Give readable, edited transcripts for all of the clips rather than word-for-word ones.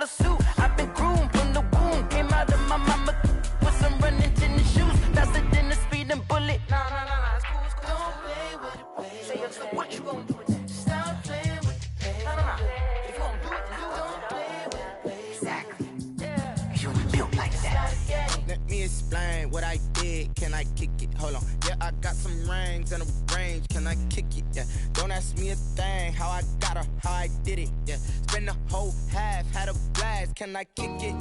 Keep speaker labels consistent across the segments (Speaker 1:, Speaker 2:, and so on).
Speaker 1: $1,000 suit. I've been groomed from the womb. Came out of my mama with some running tennis shoes. Faster than the speeding bullet. Nah, it's cool, it's cool. Don't play with it, play. Say, so what you gonna do with that? Stop playing with it, play. Nah. If you gonna do it, then don't play with it, play. Exactly. Yeah. You was built like that.
Speaker 2: Let me explain what I did. Can I kick it? Hold on. Yeah, I got some rings and a range. Can I kick it? Yeah. Don't ask me a thing. How I got her, how I did it. Yeah. Spend the whole half, had a blast. Can I kick it?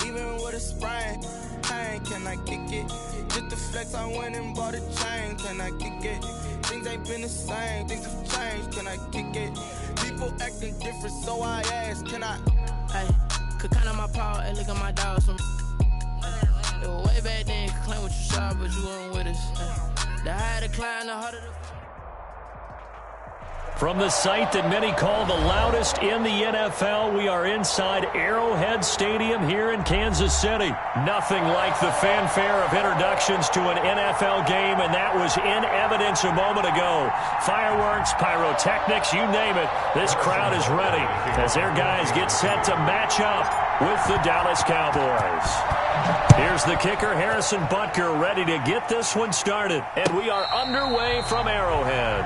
Speaker 2: Even with a sprain. Hey, can I kick it? Just the flex, I went and bought a chain. Can I kick it? Things ain't been the same. Things have changed. Can I kick it? People acting different, so I ask. Can I?
Speaker 1: Hey, could count on my power. Hey, look at my dogs. It was way back then, could claim what you saw, but you weren't with us. The higher the climb, the harder the...
Speaker 3: From the site that many call the loudest in the NFL, we are inside Arrowhead Stadium here in Kansas City. Nothing like the fanfare of introductions to an NFL game, and that was in evidence a moment ago. Fireworks, pyrotechnics, you name it. This crowd is ready as their guys get set to match up with the Dallas Cowboys. Here's the kicker, Harrison Butker, ready to get this one started. And we are underway from Arrowhead.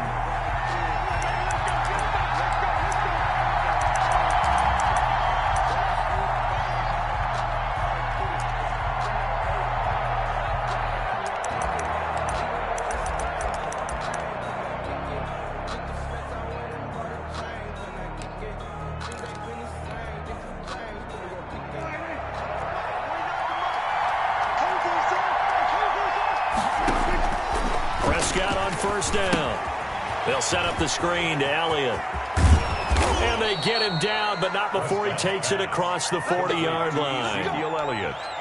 Speaker 3: First down. They'll set up the screen to Elliott. And they get him down, but not before he takes it across the 40-yard line.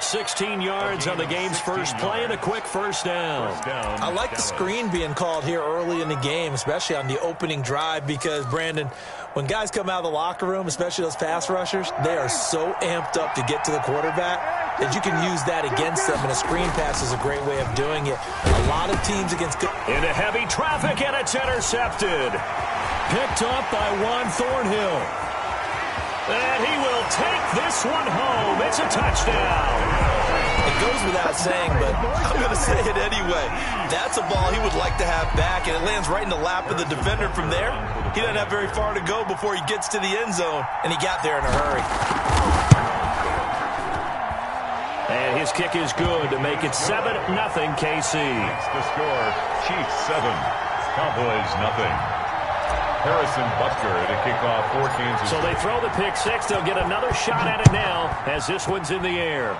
Speaker 3: 16 yards on the game's first play and a quick first down.
Speaker 4: I like the screen being called here early in the game, especially on the opening drive, because, Brandon, when guys come out of the locker room, especially those pass rushers, they are so amped up to get to the quarterback that you can use that against them, and a screen pass is a great way of doing it. A lot of teams against...
Speaker 3: Into heavy traffic, and it's intercepted. Picked up by Juan Thornhill. And he will take this one home. It's a touchdown.
Speaker 4: It goes without saying, but I'm going to say it anyway. That's a ball he would like to have back, and it lands right in the lap of the defender from there. He doesn't have very far to go before he gets to the end zone, and he got there in a hurry.
Speaker 3: And his kick is good to make it 7-0 KC.
Speaker 5: The score, Chiefs 7, Cowboys 0. Harrison Butker to kick off for Kansas.
Speaker 3: So they throw the pick six. They'll get another shot at it now as this one's in the air.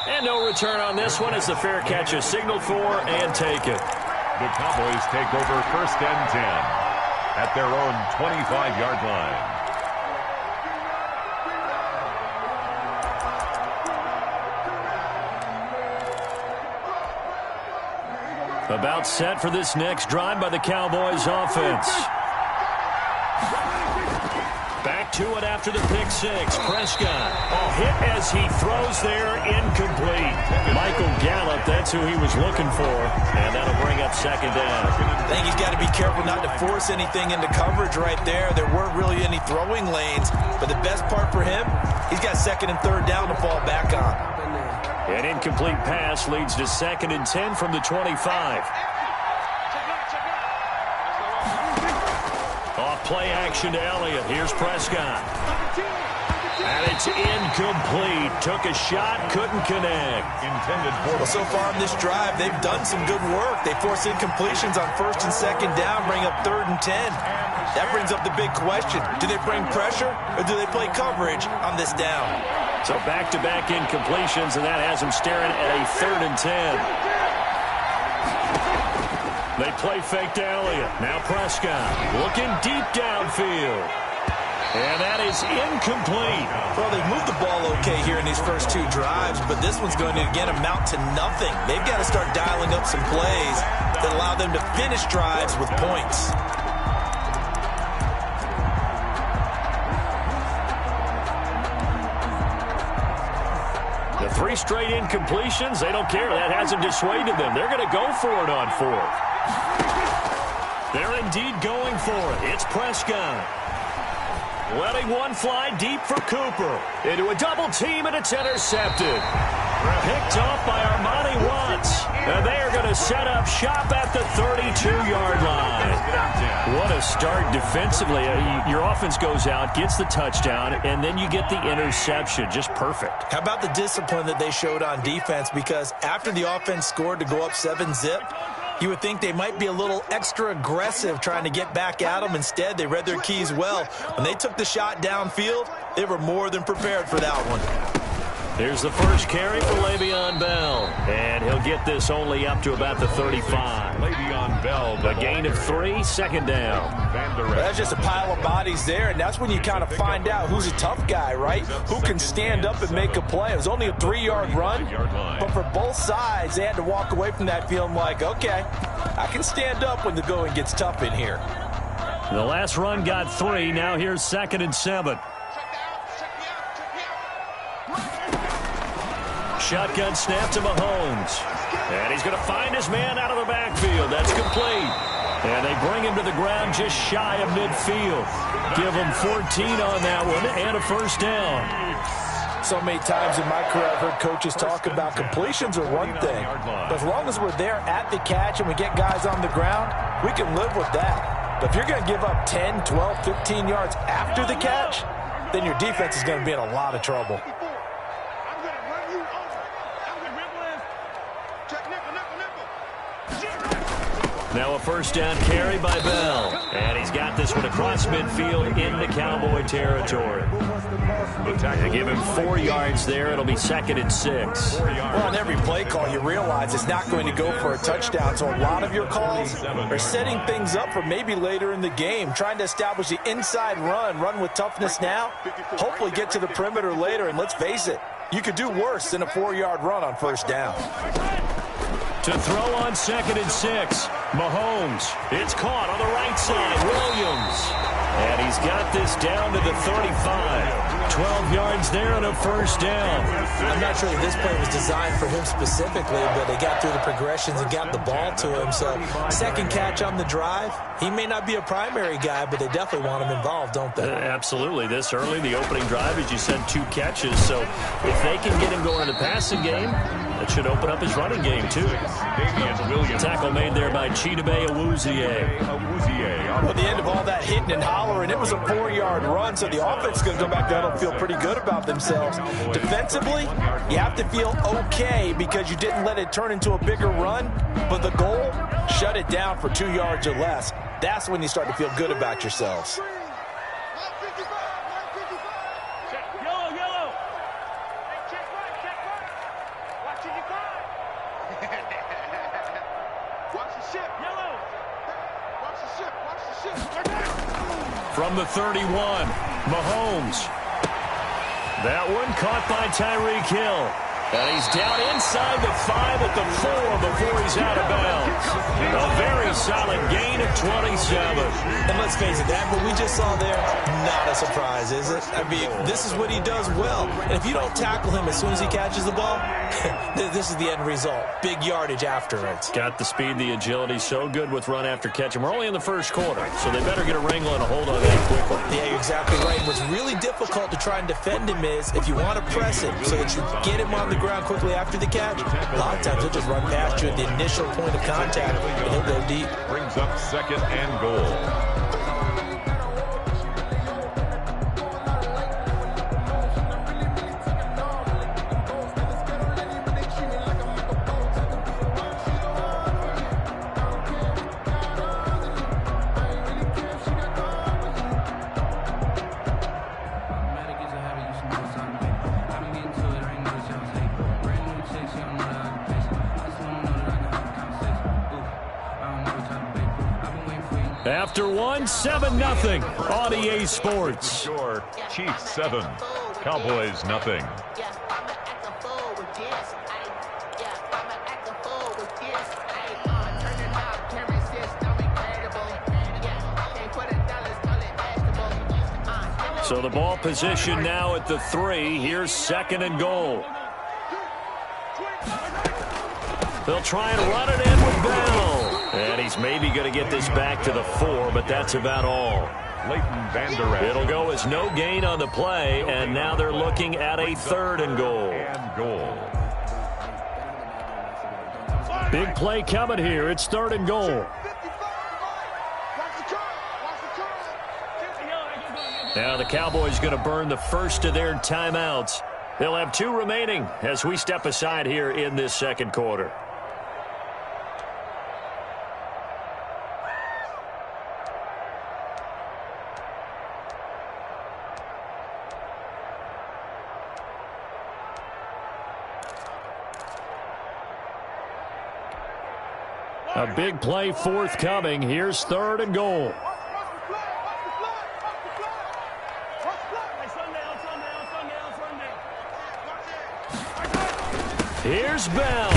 Speaker 3: And no return on this one as the fair catch is signaled for and taken.
Speaker 5: The Cowboys take over 1st and 10 at their own 25-yard line.
Speaker 3: About set for this next drive by the Cowboys offense. Back to it after the pick six. Prescott. A hit as he throws there, incomplete. Michael Gallup, that's who he was looking for. And that'll bring up 2nd down.
Speaker 4: I think he's got to be careful not to force anything into coverage right there. There weren't really any throwing lanes. But the best part for him, he's got 2nd and 3rd down to fall back on.
Speaker 3: An incomplete pass leads to 2nd and 10 from the 25. Off play action to Elliott. Here's Prescott. And it's incomplete. Took a shot, couldn't connect.
Speaker 5: Intended for.
Speaker 4: Well, so far in this drive, they've done some good work. They force incompletions on 1st and 2nd down, bring up 3rd and 10. That brings up the big question. Do they bring pressure or do they play coverage on this down?
Speaker 3: So back-to-back incompletions, and that has them staring at a 3rd and 10. They play fake to Elliott. Now Prescott looking deep downfield. And that is incomplete.
Speaker 4: Well, they've moved the ball okay here in these first 2 drives, but this one's going to, again, amount to nothing. They've got to start dialing up some plays that allow them to finish drives with points.
Speaker 3: The 3 straight incompletions, they don't care. That hasn't dissuaded them. They're going to go for it on 4th. They're indeed going for it. It's Prescott. Letting one fly deep for Cooper. Into a double team, and it's intercepted. Picked off by Armani Watts. And they are going to set up shop at the 32-yard line. What a start defensively. Your offense goes out, gets the touchdown, and then you get the interception. Just perfect.
Speaker 4: How about the discipline that they showed on defense? Because after the offense scored to go up 7-zip, you would think they might be a little extra aggressive trying to get back at them. Instead, they read their keys well. When they took the shot downfield, they were more than prepared for that one.
Speaker 3: Here's the first carry for Le'Veon Bell. And he'll get this only up to about the 35.
Speaker 5: Le'Veon Bell.
Speaker 3: A gain of 3, second down.
Speaker 4: That's just a pile of bodies there, and that's when you kind of find out who's a tough guy, right? Who can stand up and make a play. It was only a 3-yard run, but for both sides, they had to walk away from that feeling like, okay, I can stand up when the going gets tough in here.
Speaker 3: The last run got 3. Now here's 2nd and 7. Shotgun snap to Mahomes. And he's going to find his man out of the backfield. That's complete. And they bring him to the ground just shy of midfield. Give him 14 on that one and a first down.
Speaker 4: So many times in my career I've heard coaches talk about completions are one thing. But as long as we're there at the catch and we get guys on the ground, we can live with that. But if you're going to give up 10, 12, 15 yards after the catch, then your defense is going to be in a lot of trouble.
Speaker 3: Now a first down carry by Bell. And he's got this one across midfield into Cowboy territory. They give him 4 yards there. It'll be 2nd and 6.
Speaker 4: Well, on every play call, you realize it's not going to go for a touchdown. So a lot of your calls are setting things up for maybe later in the game, trying to establish the inside run with toughness now, hopefully get to the perimeter later. And let's face it, you could do worse than a 4-yard run on first down.
Speaker 3: To throw on 2nd and 6. Mahomes. It's caught on the right side. Williams. And he's got this down to the 35. 12 yards there and a first down.
Speaker 4: I'm not sure that this play was designed for him specifically, but they got through the progressions and got the ball to him. So second catch on the drive. He may not be a primary guy, but they definitely want him involved, don't they?
Speaker 3: Absolutely. This early, the opening drive, as you said, 2 catches. So if they can get him going in the passing game, that should open up his running game, too. Tackle made there by Chidobe Awuzie.
Speaker 4: Well, at the end of all that hitting and hollering, it was a 4-yard run, so the offense is going to go back down and feel pretty good about themselves. Defensively, you have to feel okay because you didn't let it turn into a bigger run, but the goal, shut it down for 2 yards or less. That's when you start to feel good about yourselves.
Speaker 3: From the 31, Mahomes. That one caught by Tyreek Hill. And he's down inside the 5 at the 4 before he's out of bounds. A very solid gain of 27.
Speaker 4: And let's face it, that what we just saw there, not a surprise, is it? I mean, this is what he does well. And if you don't tackle him as soon as he catches the ball, this is the end result. Big yardage afterwards.
Speaker 3: Got the speed, the agility, so good with run after catch. And we're only in the first quarter, so they better get a wrangle and a hold on that quickly.
Speaker 4: Yeah, you're exactly right. What's really difficult to try and defend him is if you want to press him so that you get him on the ground quickly after the catch, a lot of times he'll just run past you at the initial point of contact, and he'll go deep.
Speaker 5: Brings up 2nd and goal.
Speaker 3: After one, 7-0 on EA Sports.
Speaker 5: Score, Chiefs 7, Cowboys nothing.
Speaker 3: So the ball position now at the 3. Here's 2nd and goal. They'll try and run it in with Bell. And he's maybe going to get this back to the 4, but that's about all. It'll go as no gain on the play, and now they're looking at a 3rd and goal. Big play coming here. It's 3rd and goal. Now the Cowboys going to burn the first of their timeouts. They'll have 2 remaining as we step aside here in this second quarter. A big play forthcoming. Here's 3rd and goal. Here's Bell.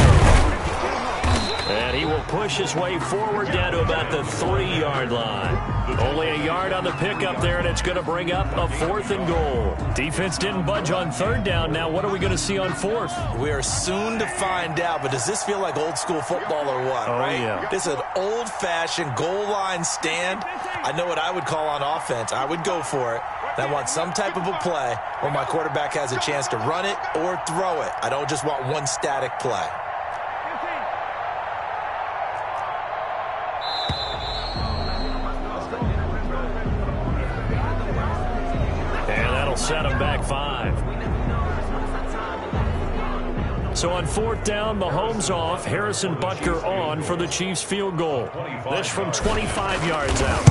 Speaker 3: And he will push his way forward down to about the 3-yard line. Only a yard on the pickup there, and it's going to bring up a 4th and goal. Defense didn't budge on 3rd down. Now what are we going to see on 4th?
Speaker 4: We are soon to find out, but does this feel like old school football or what, right?
Speaker 3: Yeah.
Speaker 4: This is an old-fashioned goal line stand. I know what I would call on offense. I would go for it. I want some type of a play where my quarterback has a chance to run it or throw it. I don't just want one static play.
Speaker 3: And that'll set him back 5. So on 4th down, Mahomes off, Harrison Butker on for the Chiefs field goal. This from 25 yards out.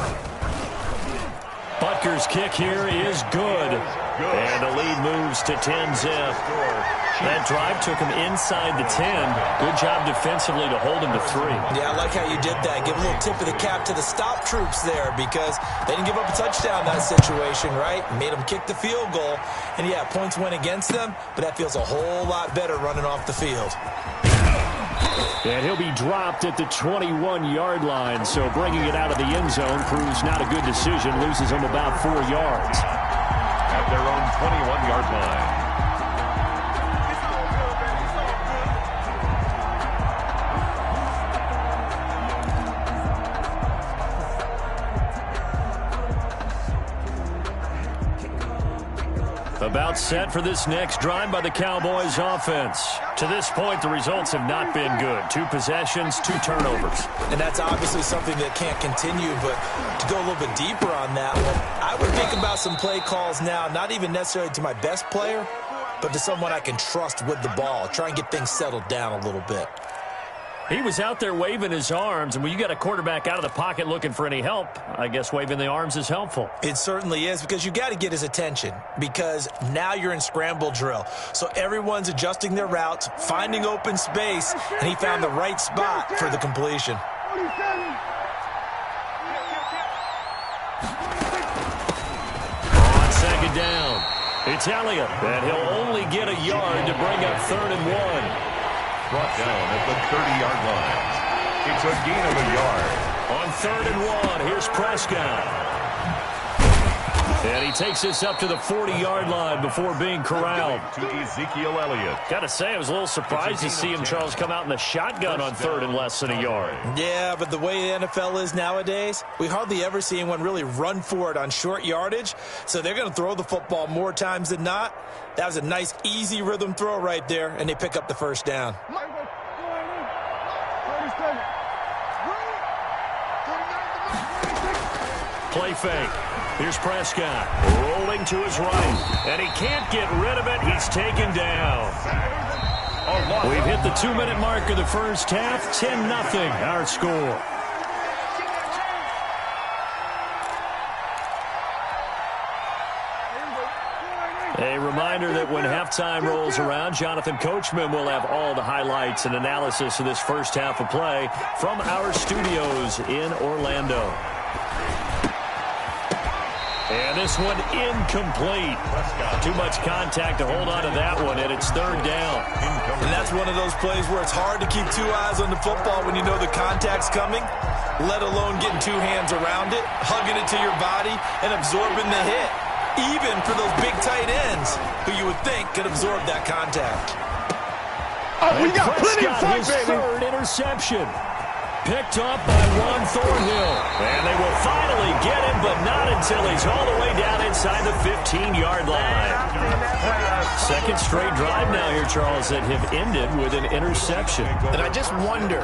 Speaker 3: Butker's kick here is good. And the lead moves to 10-zip. That drive took him inside the 10. Good job defensively to hold him to 3.
Speaker 4: Yeah, I like how you did that. Give a little tip of the cap to the stop troops there because they didn't give up a touchdown in that situation, right? Made them kick the field goal. And, yeah, points went against them, but that feels a whole lot better running off the field.
Speaker 3: And he'll be dropped at the 21-yard line, so bringing it out of the end zone proves not a good decision. Loses him about 4 yards.
Speaker 5: At their own 21-yard line.
Speaker 3: About set for this next drive by the Cowboys offense. To this point, the results have not been good. 2 possessions, 2 turnovers.
Speaker 4: And that's obviously something that can't continue, but to go a little bit deeper on that one, I would think about some play calls now, not even necessarily to my best player, but to someone I can trust with the ball. Try and get things settled down a little bit.
Speaker 3: He was out there waving his arms, and when you got a quarterback out of the pocket looking for any help, I guess waving the arms is helpful.
Speaker 4: It certainly is, because you got to get his attention, because now you're in scramble drill. So everyone's adjusting their routes, finding open space, and he found the right spot for the completion.
Speaker 3: On 2nd down, it's Elliott, and he'll only get a yard to bring up 3rd and 1.
Speaker 5: Brought down at the 30-yard line. It's a gain of a yard.
Speaker 3: On 3rd and 1, here's Prescott. And he takes this up to the 40-yard line before being corralled.
Speaker 5: To Ezekiel Elliott.
Speaker 3: Got to say, I was a little surprised to see him, Charles, come out in the shotgun on 3rd and less than a yard.
Speaker 4: Yeah, but the way the NFL is nowadays, we hardly ever see anyone really run for it on short yardage. So they're going to throw the football more times than not. That was a nice, easy rhythm throw right there, and they pick up the 1st down.
Speaker 3: Play fake. Here's Prescott rolling to his right, and he can't get rid of it. He's taken down. We've hit the 2-minute mark of the first half. 10-0 our score. A reminder that when halftime rolls around, Jonathan Coachman will have all the highlights and analysis of this first half of play from our studios in Orlando. And this one incomplete. Too much contact to hold on to that one, and it's 3rd down.
Speaker 4: And that's one of those plays where it's hard to keep 2 eyes on the football when you know the contact's coming, let alone getting 2 hands around it, hugging it to your body, and absorbing the hit. Even for those big tight ends who you would think could absorb that contact.
Speaker 3: Oh, we got plenty of fight, baby. 3rd interception. Picked up by Juan Thornhill. And they will finally get him, but not until he's all the way down inside the 15-yard line. Second straight drive now here, Charles, that have ended with an interception.
Speaker 6: And I just wonder,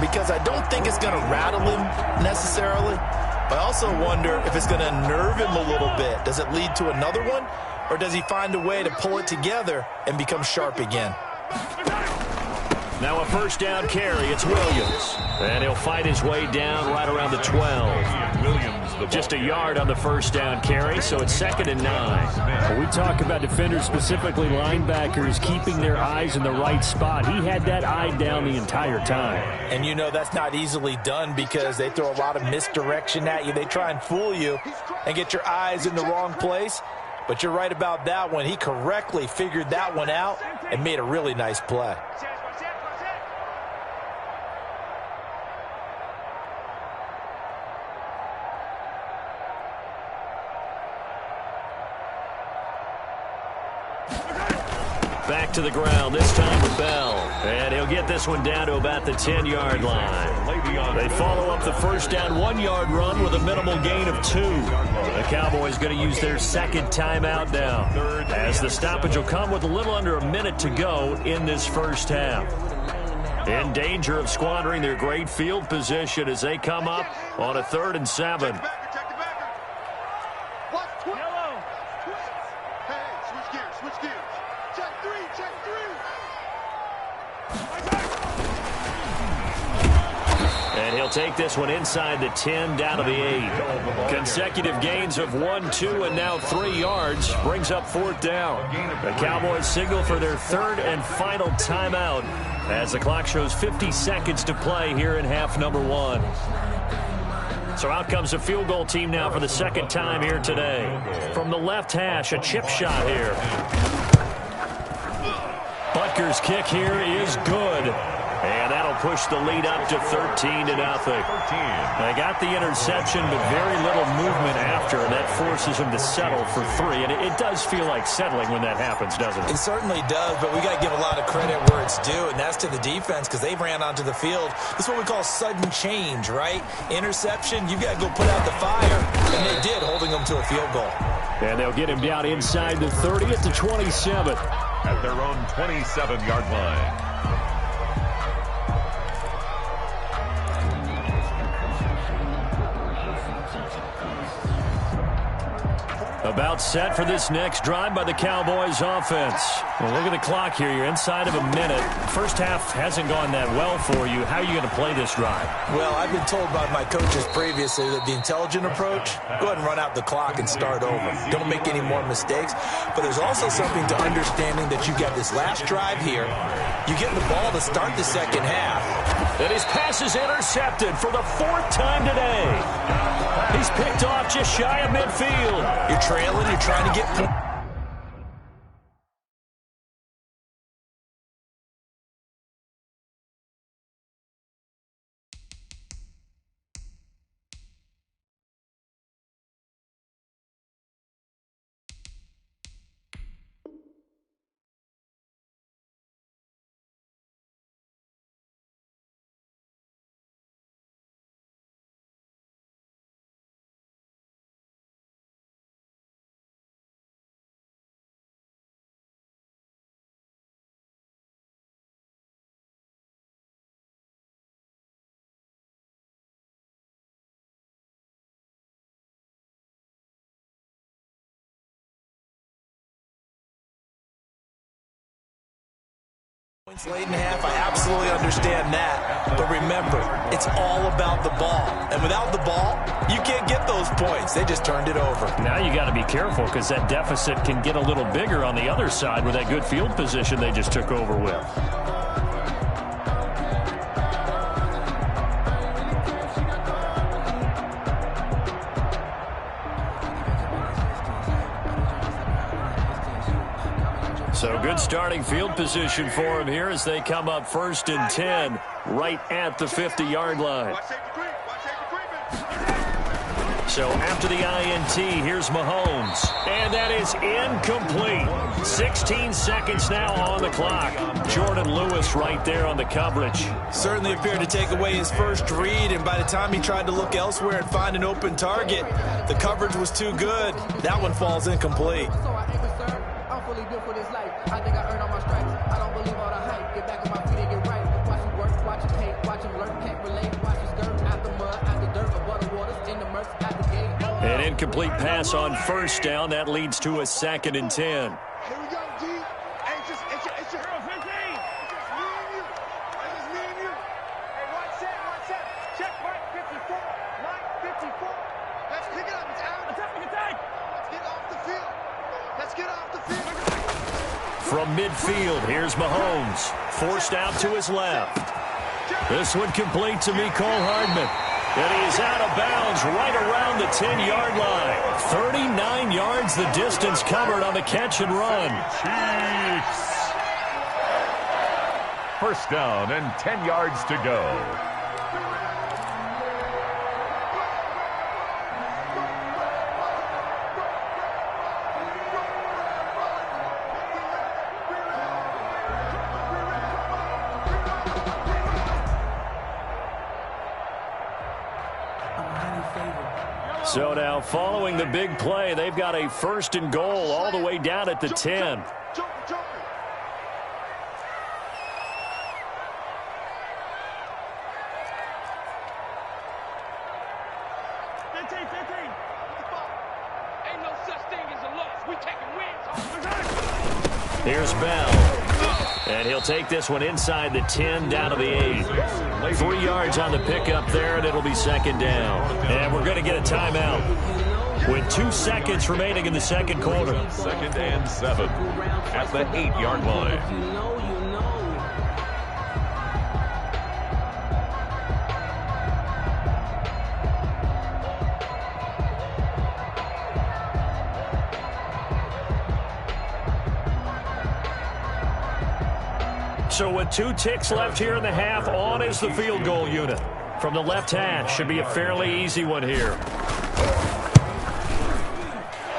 Speaker 6: because I don't think it's going to rattle him necessarily, but I also wonder if it's going to nerve him a little bit. Does it lead to another one, or does he find a way to pull it together and become sharp again?
Speaker 3: Now a first down carry. It's Williams. And he'll fight his way down right around the 12.
Speaker 5: Williams,
Speaker 3: Just a yard on the first down carry, so it's 2nd and 9.
Speaker 7: When we talk about defenders, specifically linebackers, keeping their eyes in the right spot. He had that eye down the entire time.
Speaker 4: And you know that's not easily done because they throw a lot of misdirection at you. They try and fool you and get your eyes in the wrong place. But you're right about that one. He correctly figured that one out and made a really nice play.
Speaker 3: Back to the ground, this time with Bell. And he'll get this one down to about the 10-yard line. They follow up the first down 1-yard run with a minimal gain of 2. The Cowboys going to use their second timeout now, as the stoppage will come with a little under a minute to go in this first half. In danger of squandering their great field position as they come up on a 3rd and 7. And he'll take this one inside the 10, down to the 8. Consecutive gains of 1, 2, and now 3 yards brings up 4th down. The Cowboys signal for their 3rd and final timeout as the clock shows 50 seconds to play here in half number 1. So out comes the field goal team now for the 2nd time here today. From the left hash, a chip shot here. Butker's kick here is good. And that'll push the lead up to 13-0. They got the interception, but very little movement after, and that forces him to settle for 3. And it does feel like settling when that happens, doesn't it?
Speaker 4: It certainly does, but we got to give a lot of credit where it's due, and that's to the defense because they ran onto the field. This is what we call sudden change, right? Interception, you got to go put out the fire, and they did, holding them to a field goal.
Speaker 3: And they'll get him down inside the 30 at the 27.
Speaker 5: At their own 27-yard line.
Speaker 3: About set for this next drive by the Cowboys offense. Well, look at the clock here. You're inside of a minute. First half hasn't gone that well for you. How are you going to play this drive?
Speaker 4: Well, I've been told by my coaches previously that the intelligent approach, go ahead and run out the clock and start over. Don't make any more mistakes. But there's also something to understanding that you got this last drive here. You get the ball to start the second half.
Speaker 3: And his pass is intercepted for the 4th time today. He's picked off just shy of midfield.
Speaker 4: You're trailing, you're trying to get... Points late in half, I absolutely understand that. But remember, it's all about the ball. And without the ball, you can't get those points. They just turned it over.
Speaker 3: Now you got to be careful because that deficit can get a little bigger on the other side with that good field position they just took over with. So good starting field position for him here as they come up 1st and 10 right at the 50-yard line. So after the INT, here's Mahomes. And that is incomplete. 16 seconds now on the clock. Jordan Lewis right there on the coverage.
Speaker 4: Certainly appeared to take away his first read, and by the time he tried to look elsewhere and find an open target, the coverage was too good. That one falls incomplete.
Speaker 3: An incomplete pass on first down. That leads to a 2nd and 10.
Speaker 8: Here we go, D. Hey, it's your girl, 15. It's just me and you. It's just me and you. Hey, one set. Check Mike 54. Mike 54. Let's pick it up. It's out. Attack. Let's get off the field. Let's get off the field.
Speaker 3: From midfield, here's Mahomes. Forced out to his left. This one complete to Mecole Hardman. And he's out of bounds right around the 10-yard line. 39 yards the distance covered on the catch and run.
Speaker 5: Chiefs. First down and 10 yards to go.
Speaker 3: So now following the big play, they've got a 1st and goal all the way down at the 10. Here's Bell. And he'll take this one inside the 10 down to the 8. 3 yards on the pickup there, and it'll be 2nd down. And we're going to get a timeout with 2 seconds remaining in the second quarter.
Speaker 5: 2nd and 7 at the 8-yard line.
Speaker 3: So with 2 ticks left here in the half, on is the field goal unit. From the left hash, should be a fairly easy one here.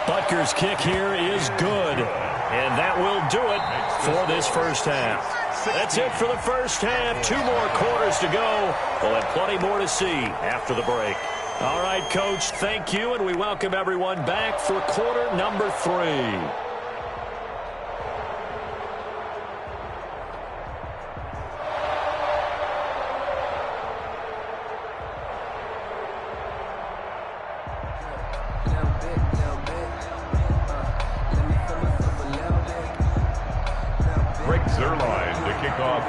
Speaker 3: Butker's kick here is good. And that will do it for this first half. That's it for the first half. 2 more quarters to go. We'll have plenty more to see after the break. All right, Coach, thank you, and we welcome everyone back for quarter number 3.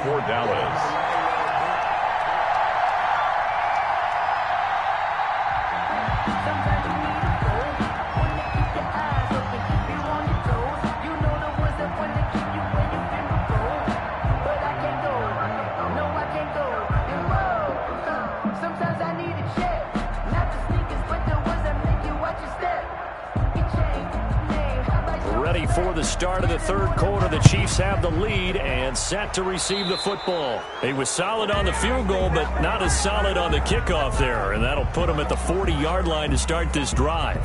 Speaker 5: For Dallas.
Speaker 3: For the start of the third quarter, the Chiefs have the lead and set to receive the football. He was solid on the field goal, but not as solid on the kickoff there, and that'll put him at the 40-yard line to start this drive.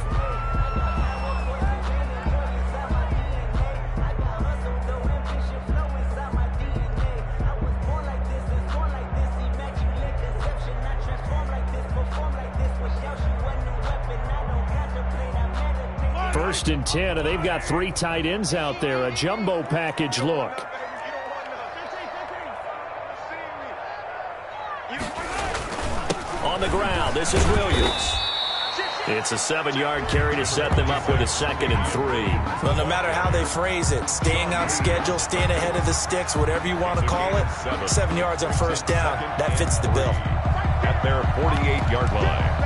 Speaker 3: First and 10, and they've got 3 tight ends out there. A jumbo package look. On the ground, this is Williams. It's a 7-yard carry to set them up with a 2nd and 3.
Speaker 4: Well, no matter how they phrase it, staying on schedule, staying ahead of the sticks, whatever you want to call it, 7 yards on first down, that fits the bill.
Speaker 5: At their 48-yard line.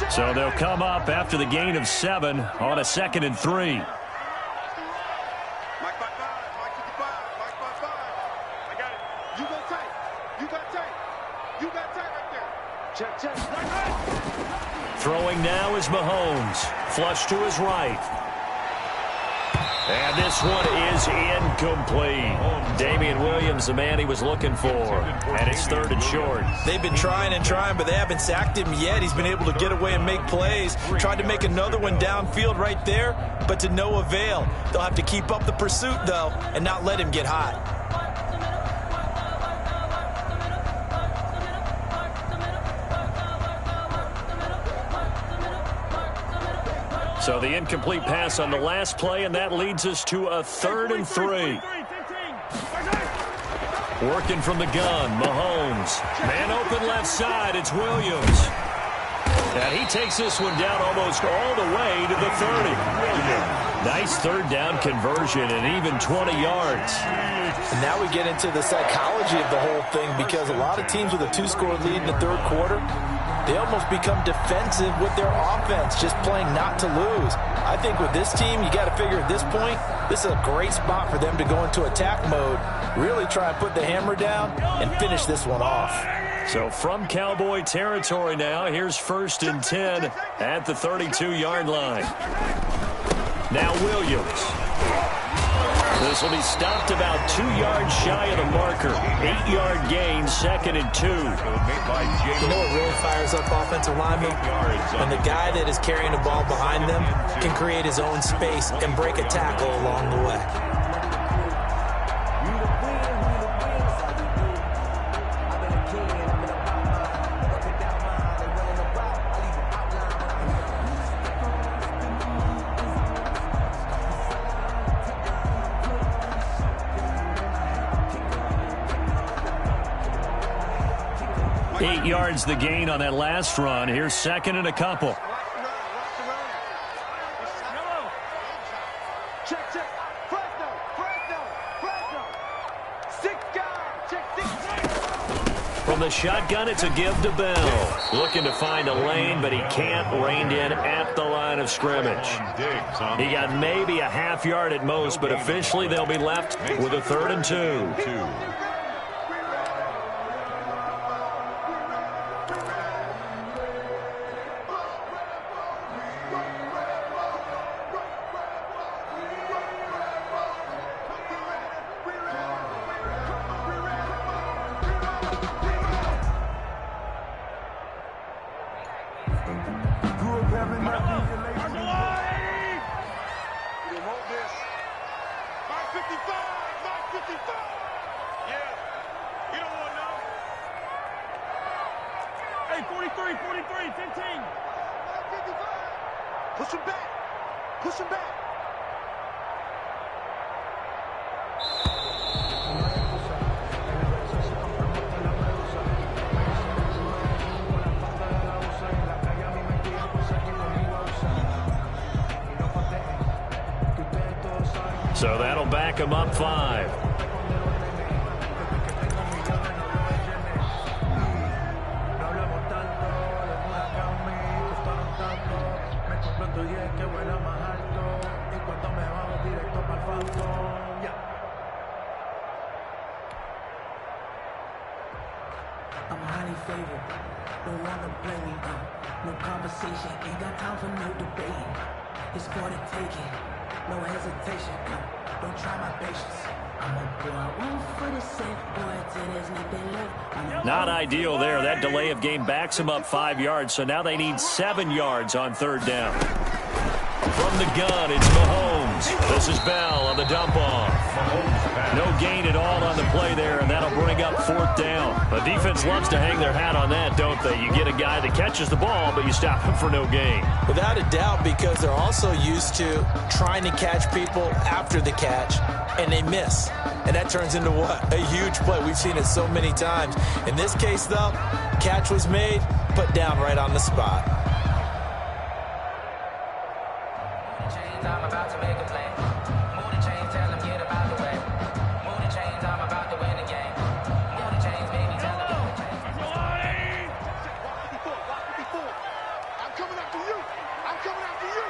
Speaker 3: So they'll come up after the gain of 7 on a 2nd and 3.
Speaker 8: Mike 5-5. Mike 5-5. I got it. You go tight. You got tight. You got tight right there. Check.
Speaker 3: now is Mahomes. Flush to his right. And this one is incomplete. Damian Williams, the man he was looking for. And it's 3rd and short.
Speaker 4: They've been trying and trying, but they haven't sacked him yet. He's been able to get away and make plays. Tried to make another one downfield right there, but to no avail. They'll have to keep up the pursuit, though, and not let him get hot.
Speaker 3: So the incomplete pass on the last play, and that leads us to a 3rd and 3. Working from the gun, Mahomes. Man open left side, it's Williams. And he takes this one down almost all the way to the 30. Nice 3rd down conversion and even 20 yards.
Speaker 6: And now we get into the psychology of the whole thing, because a lot of teams with a 2-score lead in the 3rd quarter, they almost become defensive with their offense, just playing not to lose. I think with this team, you got to figure at this point, this is a great spot for them to go into attack mode, really try and put the hammer down and finish this one off.
Speaker 3: So from Cowboy territory now, here's 1st and 10 at the 32-yard line. Now Williams. This will be stopped about 2 yards shy of the marker. 8-yard gain, 2nd and 2.
Speaker 4: You know what really fires up offensive linemen? When the guy that is carrying the ball behind them can create his own space and break a tackle along the way.
Speaker 3: Yards the gain on that last run. Here's 2nd and a couple. From the shotgun, it's a give to Bell. Looking to find a lane, but he can't. Reined in at the line of scrimmage. He got maybe a half yard at most, but officially they'll be left with a 3rd and 2. So that'll back him up 5.
Speaker 9: I'm highly favored. Don't wanna play me. No conversation. Ain't got time for no debating. It's for the taking. No hesitation. Don't try my patience. I'ma pour out one for the safe boy till there's nothing left.
Speaker 3: Not ideal there. That delay of game backs him up 5 yards. So now they need 7 yards on 3rd down. From the gun, it's Mahomes. This is Bell on the dump off. No gain at all on the play there, and that'll bring up 4th down. The defense loves to hang their hat on that, don't they? You get a guy that catches the ball, but you stop him for no gain.
Speaker 4: Without a doubt, because they're also used to trying to catch people after the catch, and they miss. And that turns into what? A huge play. We've seen it so many times. In this case, though, catch was made, put down right on the spot.
Speaker 9: I'm about to make a play. Move the chains, tell them get about the way. Move the chains, I'm about to win the game. Move the chains, baby, tell them move the chains.
Speaker 8: Watch 54. I'm coming after you. I'm coming after you.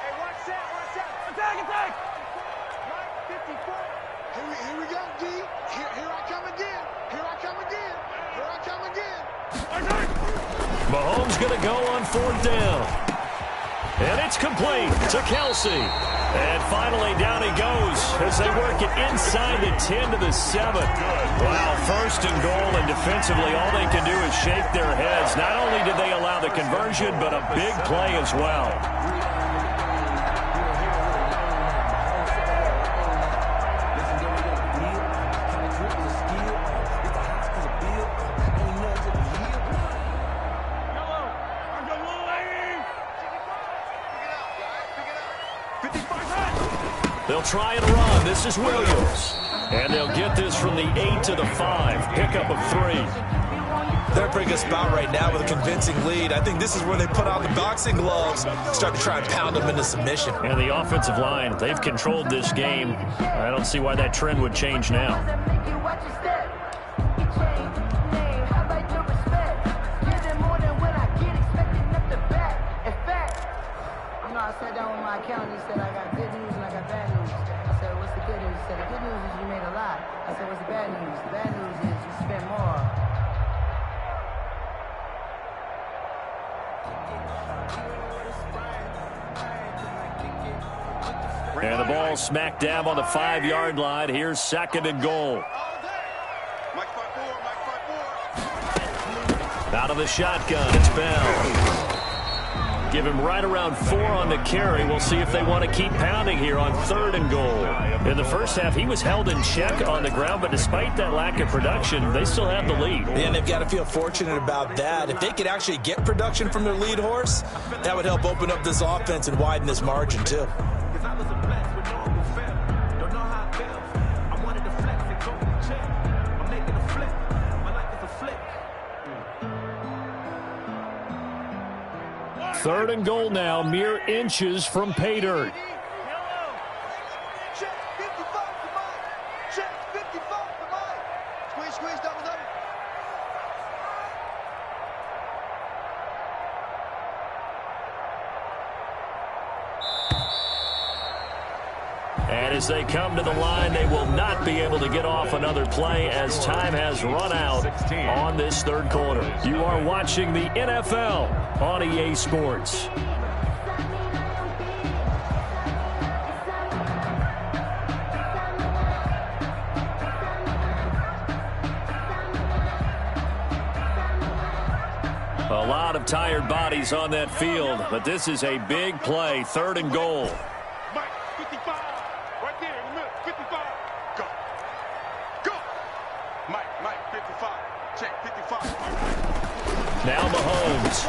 Speaker 8: Hey, watch that. Attack. Mike 54. Here we go, D. Here I come again.
Speaker 3: Mahomes going to go on 4th down. And it's complete to Kelsey. And finally down he goes as they work it inside the 10 to the 7. Wow, first and goal, and defensively all they can do is shake their heads. Not only did they allow the conversion, but a big play as well. They'll try and run. This is Williams. And they'll get this from the 8 to the 5. Pickup of 3.
Speaker 4: They're in a pretty good spot right now with a convincing lead. I think this is where they put on the boxing gloves, start to try and pound them into submission.
Speaker 3: And the offensive line, they've controlled this game. I don't see why that trend would change now.
Speaker 9: I sat down with my accountant. He said, I got good news and I got bad news. I said, what's the good news? He said, the good news is you made a lot. I said, what's the bad news? The bad news is you spent more.
Speaker 3: And the ball smack dab on the 5-yard line. Here's second and goal. Out of the shotgun, it's Bell. Give him right around 4 on the carry. We'll see if they want to keep pounding here on third and goal. In the first half, he was held in check on the ground, but despite that lack of production, they still have the lead.
Speaker 4: And they've got to feel fortunate about that. If they could actually get production from their lead horse, that would help open up this offense and widen this margin, too.
Speaker 3: Third and goal now, mere inches from pay dirt.
Speaker 8: Check 55 for Mike. Check 55 for Mike. Squeeze, double.
Speaker 3: And as they come to the line, they will not be able to get off another play as time has run out on this third quarter. You are watching the NFL on EA Sports. A lot of tired bodies on that field, but this is a big play, third and goal.
Speaker 8: Mike, 55. Right there in the middle. 55. Go. Go. Mike, 55. Check 55.
Speaker 3: Now Mahomes.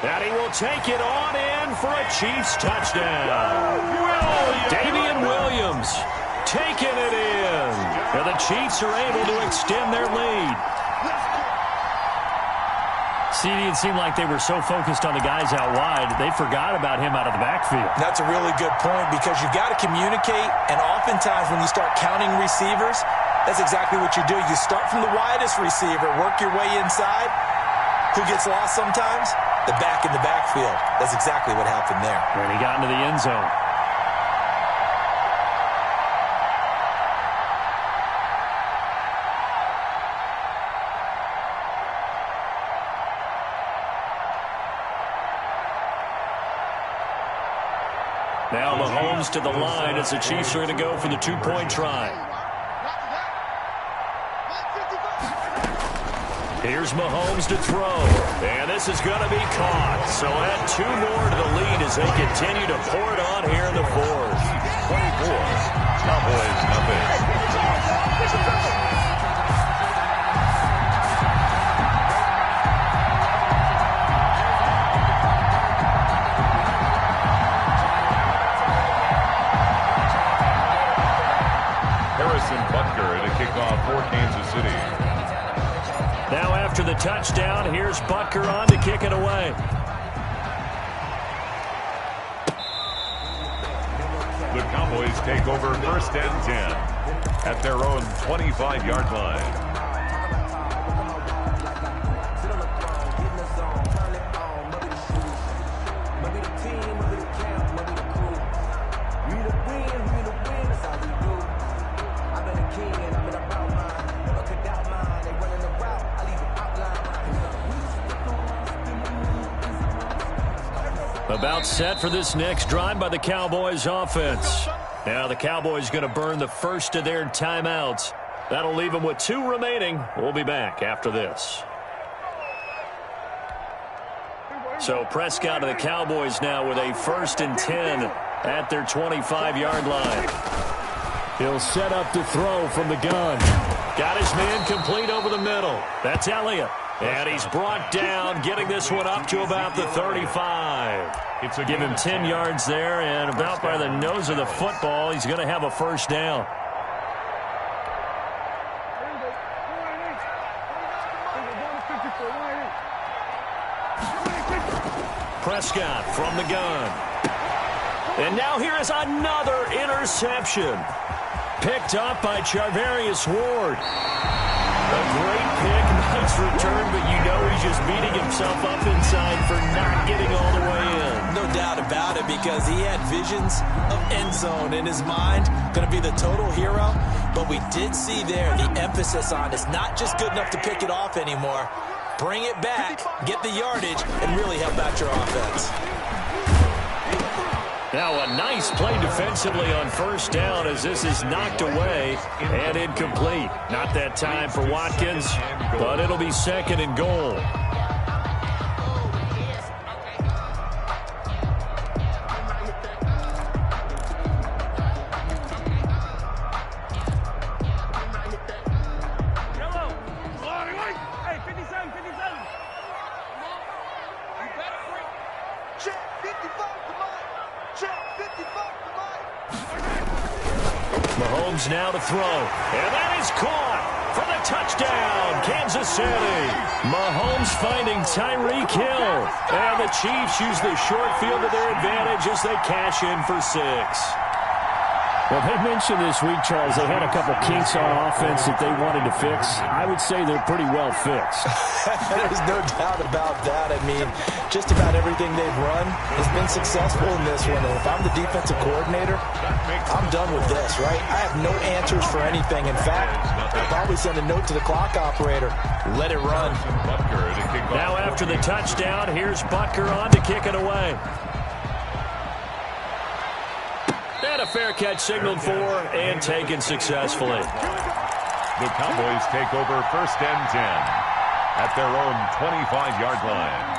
Speaker 3: And he will take it on in for a Chiefs touchdown. Damian Williams taking it in. And the Chiefs are able to extend their lead. See, it seemed like they were so focused on the guys out wide, they forgot about him out of the backfield.
Speaker 4: That's a really good point because you've got to communicate, and oftentimes when you start counting receivers, that's exactly what you do. You start from the widest receiver, work your way inside. Who gets lost sometimes? The back in the backfield. That's exactly what happened there.
Speaker 3: And he got into the end zone. Now Mahomes to the line as the Chiefs are going to go for the two-point try. Here's Mahomes to throw. And this is going to be caught. So add 2 more to the lead as they continue to pour it on here in the fourth.
Speaker 5: 24. Cowboys nothing. For Kansas City.
Speaker 3: Now after the touchdown, here's Butker on to kick it away.
Speaker 5: The Cowboys take over first and 10 at their own 25-yard line.
Speaker 3: About set for this next drive by the Cowboys offense. Now the Cowboys going to burn the first of their timeouts. That'll leave them with 2 remaining. We'll be back after this. So Prescott of the Cowboys now with a 1st and 10 at their 25-yard line.
Speaker 7: He'll set up to throw from the gun.
Speaker 3: Got his man complete over the middle. That's Elliott. And he's brought down, getting this one up to about the 35. Give him 10 yards there, and about by the nose of the football, he's going to have a first down. Prescott from the gun. And now here is another interception. Picked up by Charvarius Ward. A great pick, nice return, but you know he's just beating himself up inside for not getting all the way in.
Speaker 4: No doubt about it, because he had visions of end zone in his mind. Going to be the total hero. But we did see there the emphasis on it's not just good enough to pick it off anymore. Bring it back, get the yardage, and really help out your offense.
Speaker 3: Now a nice play defensively on first down as this is knocked away and incomplete. Not that time for Watkins, but it'll be 2nd and goal. Mahomes now to throw, and that is caught for the touchdown, Kansas City. Mahomes finding Tyreek Hill, and the Chiefs use the short field to their advantage as they cash in for 6.
Speaker 7: Well, they mentioned this week, Charles, they had a couple kinks on offense that they wanted to fix. I would say they're pretty well fixed.
Speaker 4: There's no doubt about that. I mean, just about everything they've run has been successful in this one. And if I'm the defensive coordinator, I'm done with this, right? I have no answers for anything. In fact, I'll probably send a note to the clock operator. Let it run.
Speaker 3: Now after the touchdown, here's Butker on to kick it away. And a fair catch signaled for and taken successfully.
Speaker 5: The Cowboys take over 1st and 10 at their own 25-yard line.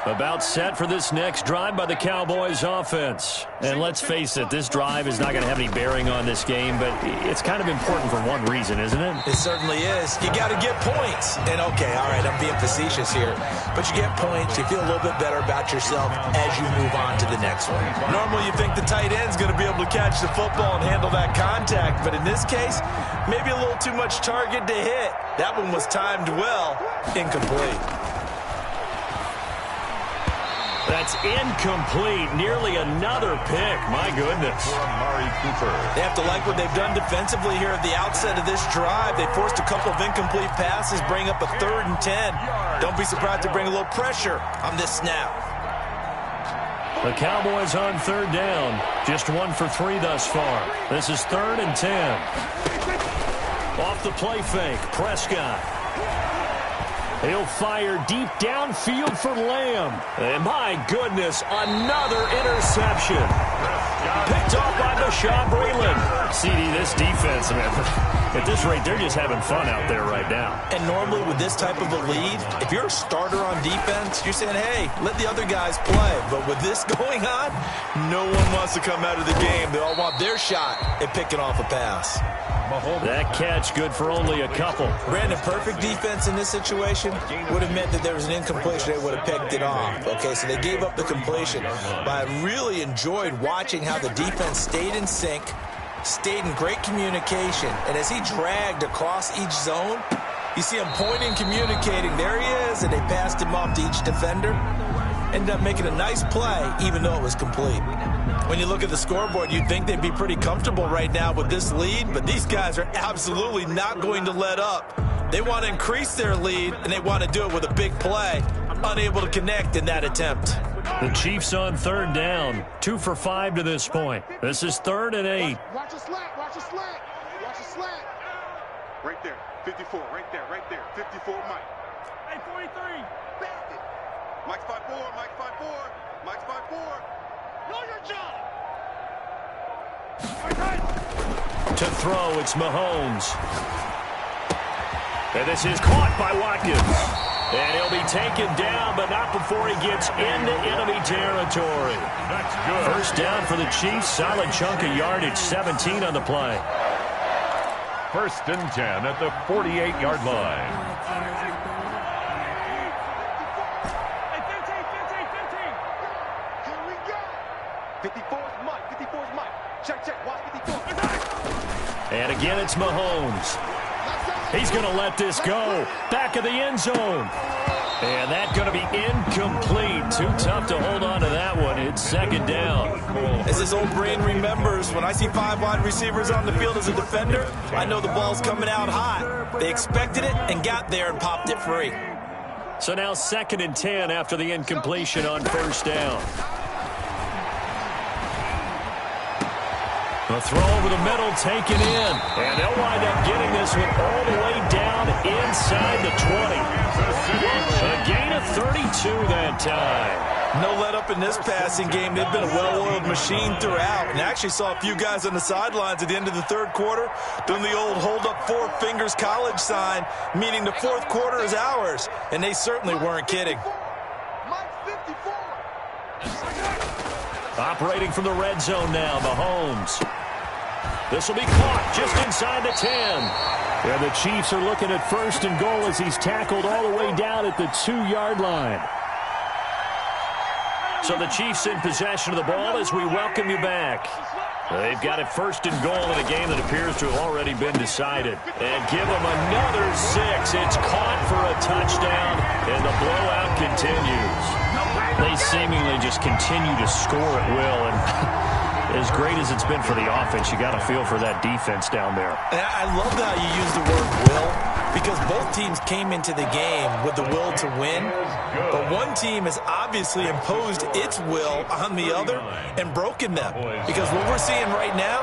Speaker 3: About set for this next drive by the Cowboys offense. And let's face it, this drive is not going to have any bearing on this game, but it's kind of important for one reason, isn't it?
Speaker 4: It certainly is. You got to get points. And okay, all right, I'm being facetious here, but you get points, you feel a little bit better about yourself as you move on to the next one. Normally you think the tight end's going to be able to catch the football and handle that contact, but in this case, maybe a little too much target to hit. That one was timed well, incomplete.
Speaker 3: That's incomplete. Nearly another pick. My goodness.
Speaker 4: They have to like what they've done defensively here at the outset of this drive. They forced a couple of incomplete passes, bring up a 3rd and 10. Don't be surprised to bring a little pressure on this snap.
Speaker 3: The Cowboys on 3rd down. Just 1 for 3 thus far. This is 3rd and 10. Off the play fake, Prescott. He'll fire deep downfield for Lamb. And my goodness, another interception. Picked off by Bashaud Breeland. CD, this defense, man, at this rate, they're just having fun out there right now.
Speaker 4: And normally with this type of a lead, if you're a starter on defense, you're saying, hey, let the other guys play. But with this going on, no one wants to come out of the game. They all want their shot at picking off a pass.
Speaker 3: That catch good for only a couple.
Speaker 4: Brandon, perfect defense in this situation would have meant that there was an incompletion. They would have picked it off. Okay, so they gave up the completion. But I really enjoyed watching how the defense stayed in sync, stayed in great communication. And as he dragged across each zone, you see him pointing, communicating. There he is, and they passed him off to each defender. Ended up making a nice play, even though it was complete. When you look at the scoreboard, you'd think they'd be pretty comfortable right now with this lead, but these guys are absolutely not going to let up. They want to increase their lead, and they want to do it with a big play. Unable to connect in that attempt.
Speaker 3: The Chiefs on 3rd down. 2 for 5 to this point. This is 3rd and 8.
Speaker 8: Watch a slant, watch a slant, watch a slant. Right there, 54, right there, 54, Mike. Hey, 43. Mike's 5-4, Mike's 5-4, Mike's 5-4. Know your job.
Speaker 3: To throw, it's Mahomes. And this is caught by Watkins. And he'll be taken down, but not before he gets into enemy territory.
Speaker 5: That's good.
Speaker 3: First down for the Chiefs. Solid chunk of yardage, 17 on the play.
Speaker 5: First and 10 at the 48-yard line.
Speaker 8: Hey, 15. Here we go. 54's Mike. 54's Mike. Check. Watch 54.
Speaker 3: And again, it's Mahomes. He's going to let this go. Back of the end zone. And that's going to be incomplete. Too tough to hold on to that one. It's second down.
Speaker 6: As this old brain remembers, when I see 5 wide receivers on the field as a defender, I know the ball's coming out hot. They expected it and got there and popped it free.
Speaker 3: So now second and 10 after the incompletion on first down. A throw over the middle taken in. And they'll wind up getting this one all the way down inside the 20. A gain of 32 that time.
Speaker 6: No let up in this passing game. They've been a well-oiled machine throughout. And actually saw a few guys on the sidelines at the end of the third quarter doing the old hold up 4 fingers college sign, meaning the fourth quarter is ours. And they certainly weren't kidding.
Speaker 8: Mike's 54.
Speaker 3: Operating from the red zone now, Mahomes. This will be caught just inside the 10. And the Chiefs are looking at first and goal as he's tackled all the way down at the 2-yard line. So the Chiefs in possession of the ball as we welcome you back. They've got it first and goal in a game that appears to have already been decided. And give them another 6. It's caught for a touchdown, and the blowout continues. They seemingly just continue to score at will, and as great as it's been for the offense, you got to feel for that defense down there.
Speaker 6: And I love how you use the word will, because both teams came into the game with the will to win, but one team has obviously imposed its will on the other and broken them. Because what we're seeing right now,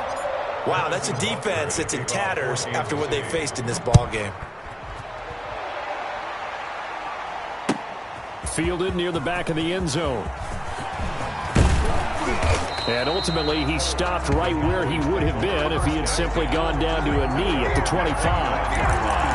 Speaker 6: wow, that's a defense that's in tatters after what they faced in this ball game.
Speaker 3: Fielded near the back of the end zone. And ultimately, he stopped right where he would have been if he had simply gone down to a knee at the 25.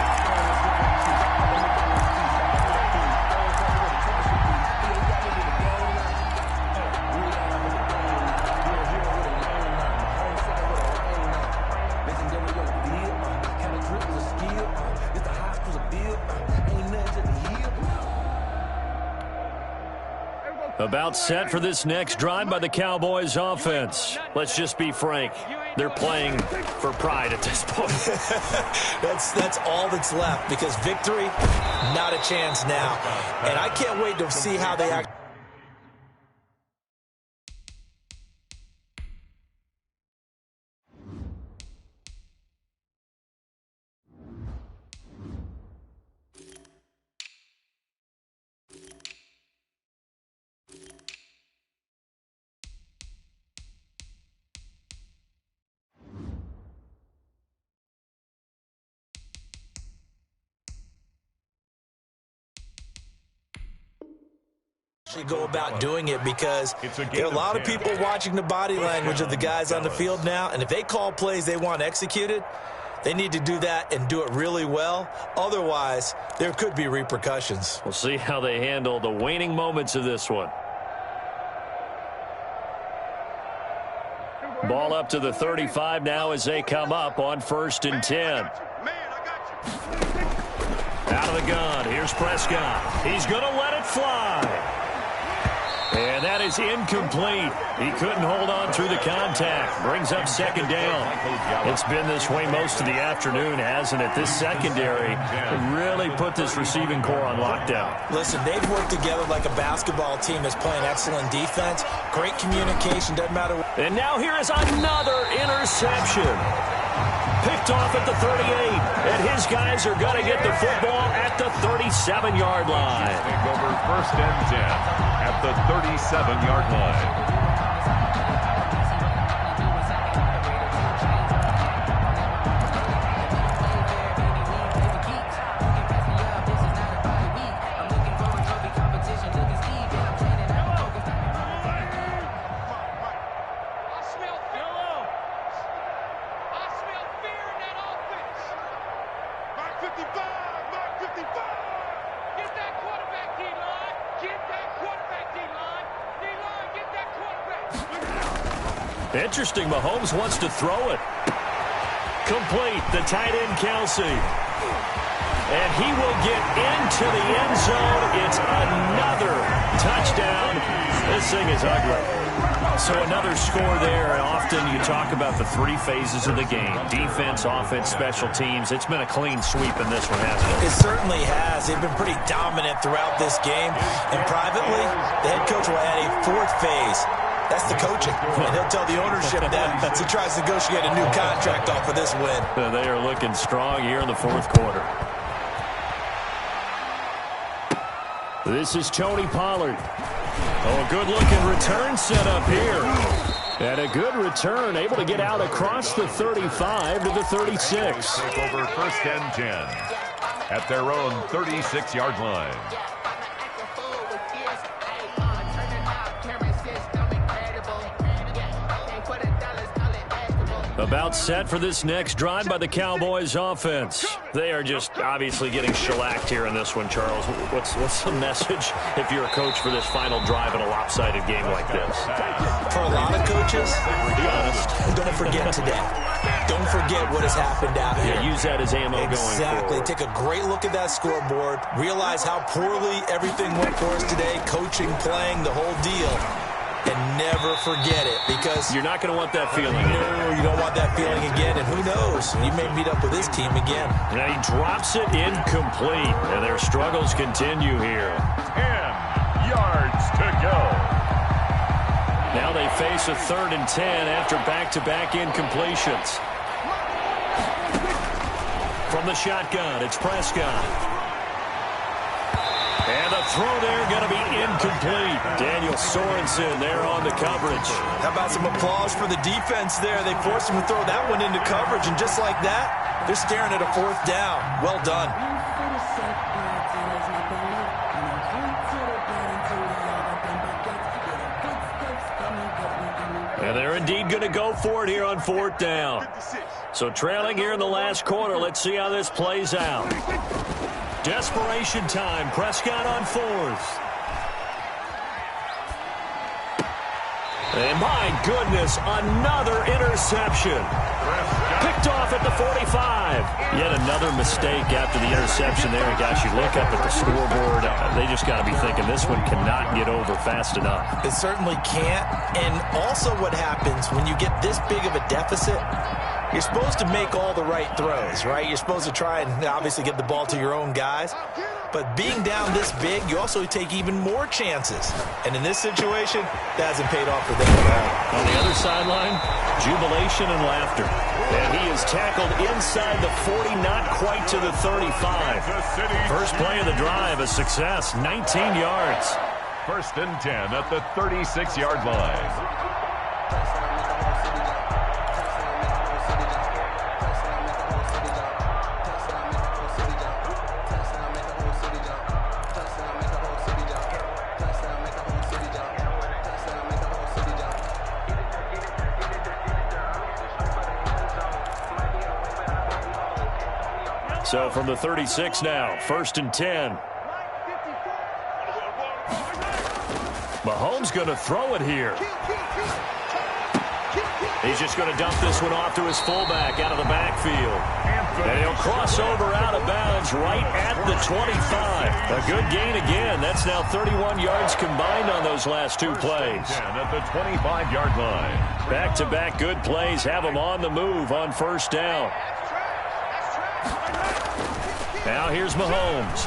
Speaker 3: About set for this next drive by the Cowboys offense. Let's just be frank. They're playing for pride at this point.
Speaker 6: That's all that's left, because victory, not a chance now. And I can't wait to see how they act. Go about doing it, because there are a lot of people watching the body language of the guys on the field now, and if they call plays they want executed, they need to do that and do it really well. Otherwise, there could be repercussions.
Speaker 3: We'll see how they handle the waning moments of this one. Ball up to the 35 now as they come up on first and 10. Out of the gun, here's Prescott. He's going to let it fly. And that is incomplete. He couldn't hold on through the contact. Brings up second down. It's been this way most of the afternoon, hasn't it? This secondary really put this receiving core on lockdown.
Speaker 6: Listen, they've worked together like a basketball team that's playing excellent defense. Great communication, doesn't matter.
Speaker 3: And now here is another interception. Picked off at the 38, and his guys are going to get the football at the 37-yard line.
Speaker 5: Take over first and 10 at the 37-yard line.
Speaker 3: Interesting. Mahomes wants to throw it. Complete. The tight end, Kelsey. And he will get into the end zone. It's another touchdown. This thing is ugly. So another score there. Often you talk about the three phases of the game. Defense, offense, special teams. It's been a clean sweep in this one, hasn't it?
Speaker 4: It certainly has. They've been pretty dominant throughout this game. And privately, the head coach will add a fourth phase. That's the coaching. And he'll tell the ownership that as he tries to negotiate a new contract off of this win.
Speaker 3: They are looking strong here in the fourth quarter. This is Tony Pollard. Oh, a good-looking return set up here. And a good return, able to get out across the 35 to the 36.
Speaker 5: Take over first and 10 at their own 36-yard line.
Speaker 3: About set for this next drive by the Cowboys offense. They are just obviously getting shellacked here in this one, Charles. What's the message if you're a coach for this final drive in a lopsided game like this?
Speaker 4: For a lot of coaches,
Speaker 3: be honest,
Speaker 4: don't forget today. Don't forget what has happened out here.
Speaker 3: Yeah, use that as ammo going forward.
Speaker 4: Exactly. Take a great look at that scoreboard. Realize how poorly everything went for us today. Coaching, playing, the whole deal. And never forget it, because
Speaker 3: you're not going to want that feeling.
Speaker 4: No, you don't want that feeling again. And who knows? You may meet up with this team again.
Speaker 3: Now he drops it incomplete. And their struggles continue here.
Speaker 5: 10 yards to go.
Speaker 3: Now they face a 3rd and 10 after back-to-back incompletions. From the shotgun, it's Prescott. And the throw there going to be incomplete. Daniel Sorensen there on the coverage.
Speaker 4: How about some applause for the defense there? They forced him to throw that one into coverage, and just like that, they're staring at a 4th down. Well done.
Speaker 3: And they're indeed going to go for it here on 4th down. So trailing here in the last quarter. Let's see how this plays out. Desperation time. Prescott on 4th. And my goodness, another interception. Picked off at the 45. Yet another mistake after the interception there. And gosh, you look up at the scoreboard. They just got to be thinking this one cannot get over fast enough.
Speaker 4: It certainly can't. And also what happens when you get this big of a deficit, you're supposed to make all the right throws, right? You're supposed to try and obviously get the ball to your own guys. But being down this big, you also take even more chances. And in this situation, that hasn't paid off for them at all.
Speaker 3: On the other sideline, jubilation and laughter. And he is tackled inside the 40, not quite to the 35. First play of the drive, a success, 19 yards.
Speaker 5: 1st and 10 at the 36-yard line.
Speaker 3: So from the 36 now, 1st and 10. Mahomes going to throw it here. He's just going to dump this one off to his fullback out of the backfield. And he'll cross over out of bounds right at the 25. A good gain again. That's now 31 yards combined on those last 2 plays.
Speaker 5: At the 25-yard line.
Speaker 3: Back-to-back good plays have him on the move on 1st down. Now here's Mahomes.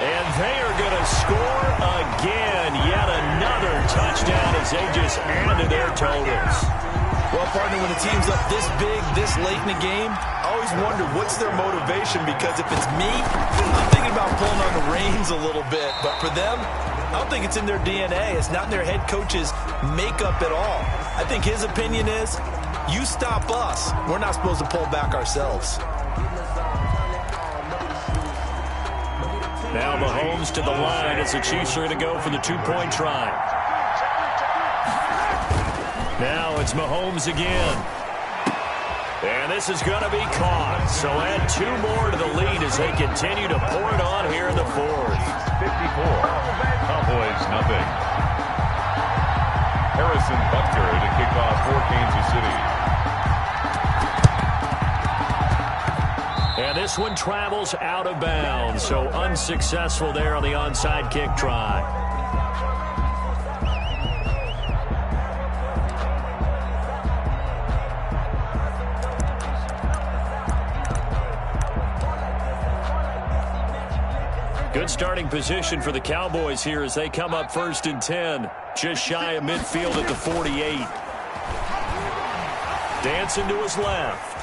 Speaker 3: And they are going to score again. Yet another touchdown as they just add to their totals.
Speaker 4: Well, partner, when the team's up this big, this late in the game, I always wonder what's their motivation, because if it's me, I'm thinking about pulling on the reins a little bit. But for them, I don't think it's in their DNA. It's not in their head coach's makeup at all. I think his opinion is, you stop us. We're not supposed to pull back ourselves.
Speaker 3: Now Mahomes to the line as the Chiefs are going to go for the 2-point try. Now it's Mahomes again. And this is going to be caught. So add 2 more to the lead as they continue to pour it on here in the 4th.
Speaker 5: 54. Cowboys nothing. Harrison Buck kickoff for Kansas City.
Speaker 3: And this one travels out of bounds, so unsuccessful there on the onside kick try. Good starting position for the Cowboys here as they come up 1st and 10. Just shy of midfield at the 48. Dancing to his left.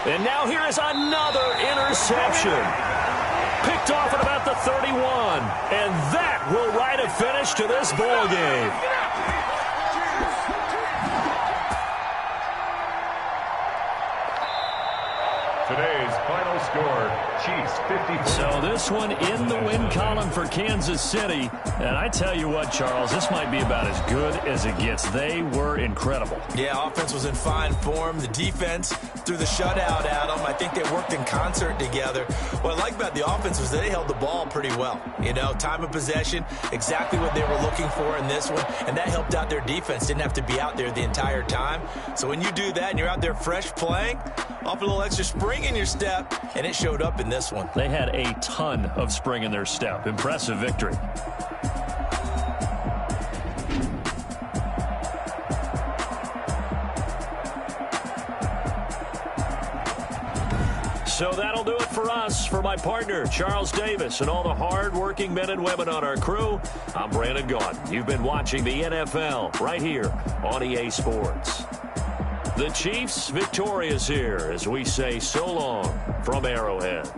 Speaker 3: And now here is another interception. Picked off at about the 31. And that will write a finish to this ball game.
Speaker 5: Today's final score, Chiefs 54.
Speaker 3: So this one in the win column for Kansas City. And I tell you what, Charles, this might be about as good as it gets. They were incredible.
Speaker 4: Yeah, offense was in fine form. The defense threw the shutout at them. I think they worked in concert together. What I like about the offense was they held the ball pretty well. You know, time of possession, exactly what they were looking for in this one. And that helped out their defense. Didn't have to be out there the entire time. So when you do that and you're out there fresh playing, off a little extra spring in your step, and it showed up in this one.
Speaker 3: They had a ton of spring in their step. Impressive victory. So that'll do it for us. For my partner, Charles Davis, and all the hard-working men and women on our crew, I'm Brandon Gaudin. You've been watching the NFL right here on EA Sports. The Chiefs victorious here as we say so long from Arrowhead.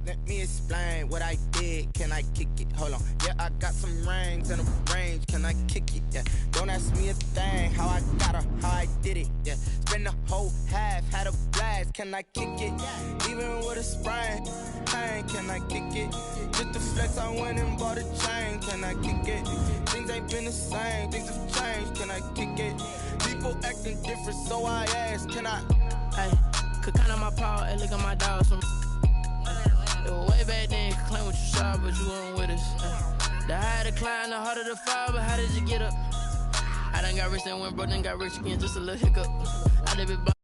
Speaker 2: Let me explain what I did. Can I kick it? Hold on. Yeah, I got some rings and a range. Can I kick it? Yeah. Don't ask me a thing. How I got her, how I did it. Yeah. Spend the whole half, had a blast. Can I kick it? Even with a sprain, pain. Can I kick it? Just to flex, I went and bought a chain. Can I kick it? Things ain't been the same. Things have changed. Can I kick it? People acting different, so I ask. Can I?
Speaker 10: Hey, could count on my power. Hey, look at my dogs. From it was way back then. Could claim what you saw, but you weren't with us. The higher the climb, the harder the fall. But how did you get up? I done got rich and went broke, then got rich again. Just a little hiccup. I live it.